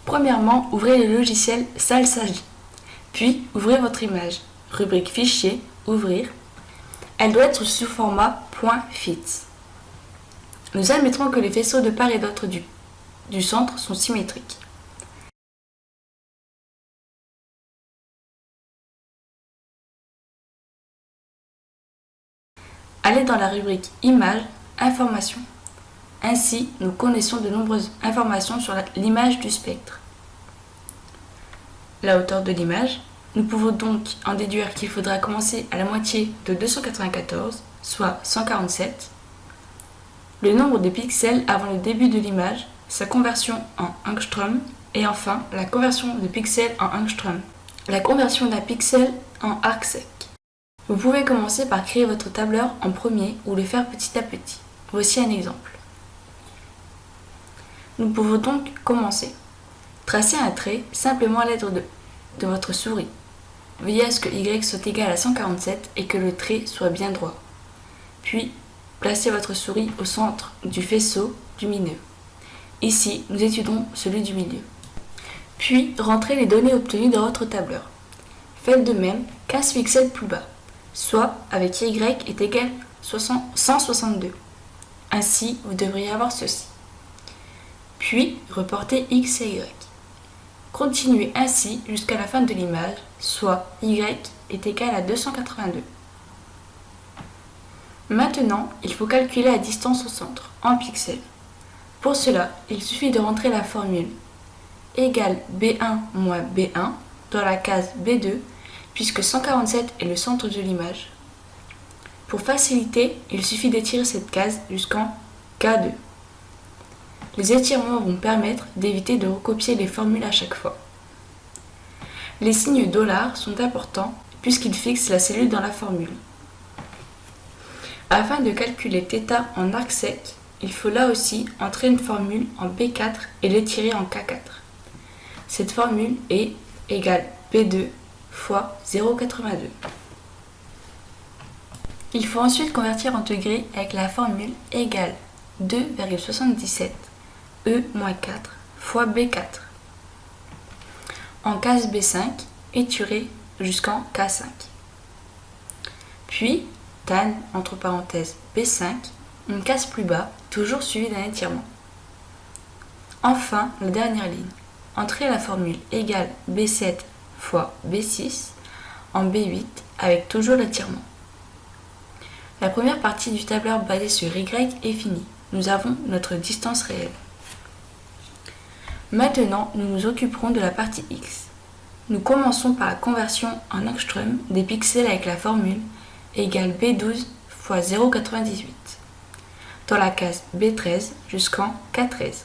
Premièrement, ouvrez le logiciel Salsagi. Puis, ouvrez votre image. Rubrique Fichier, Ouvrir. Elle doit être sous format .fit. Nous admettrons que les faisceaux de part et d'autre du centre sont symétriques. Allez dans la rubrique Images, Informations. Ainsi, nous connaissons de nombreuses informations sur l'image du spectre. La hauteur de l'image. Nous pouvons donc en déduire qu'il faudra commencer à la moitié de 294, soit 147. Le nombre de pixels avant le début de l'image, sa conversion en angstrom, et enfin la conversion de pixels en angstrom. La conversion d'un pixel en arcsec. Vous pouvez commencer par créer votre tableur en premier ou le faire petit à petit. Voici un exemple. Nous pouvons donc commencer. Tracez un trait simplement à l'aide de votre souris. Veillez à ce que Y soit égal à 147 et que le trait soit bien droit. Puis, placez votre souris au centre du faisceau lumineux. Ici, nous étudions celui du milieu. Puis, rentrez les données obtenues dans votre tableur. Faites de même 15 pixels plus bas, soit avec Y est égal à 162. Ainsi, vous devriez avoir ceci. Puis, reportez X et Y. Continuez ainsi jusqu'à la fin de l'image, soit Y est égal à 282. Maintenant, il faut calculer la distance au centre, en pixels. Pour cela, il suffit de rentrer la formule égale B1 moins B1 dans la case B2, puisque 147 est le centre de l'image. Pour faciliter, il suffit d'étirer cette case jusqu'en K2. Les étirements vont permettre d'éviter de recopier les formules à chaque fois. Les signes $ sont importants puisqu'ils fixent la cellule dans la formule. Afin de calculer θ en arcsec, il faut là aussi entrer une formule en B4 et l'étirer en K4. Cette formule est égale B2 fois 0,82. Il faut ensuite convertir en degrés avec la formule égale 2,77 E-4 fois B4. En case B5, étiré jusqu'en K5. Puis, tan, entre parenthèses, B5, une case plus bas, toujours suivie d'un étirement. Enfin, la dernière ligne. Entrez la formule égale B7 fois B6 en B8 avec toujours l'étirement. La première partie du tableur basé sur Y est finie. Nous avons notre distance réelle. Maintenant, nous nous occuperons de la partie X. Nous commençons par la conversion en angstrom des pixels avec la formule égale B12 fois 0,98 dans la case B13 jusqu'en K13.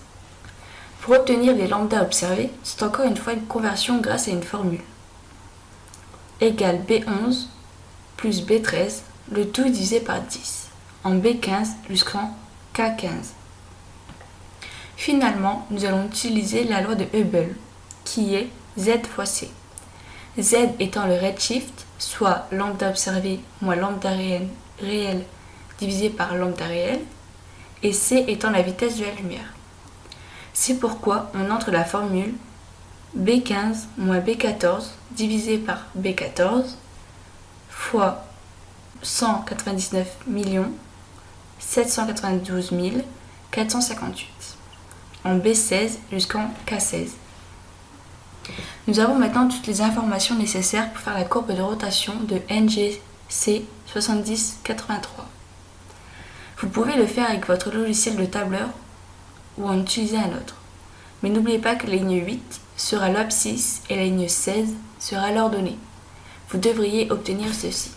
Pour obtenir les lambda observés, c'est encore une fois une conversion grâce à une formule égale B11 plus B13, le tout divisé par 10, en B15 jusqu'en K15. Finalement, nous allons utiliser la loi de Hubble, qui est Z fois C. Z étant le redshift, soit lambda observé moins lambda réel divisé par lambda réel, et C étant la vitesse de la lumière. C'est pourquoi on entre la formule B15 moins B14 divisé par B14 fois 199 792 458 en B16 jusqu'en K16. Nous avons maintenant toutes les informations nécessaires pour faire la courbe de rotation de NGC 7083. Vous pouvez le faire avec votre logiciel de tableur ou en utiliser un autre. Mais n'oubliez pas que la ligne 8 sera l'abscisse et la ligne 16 sera l'ordonnée. Vous devriez obtenir ceci.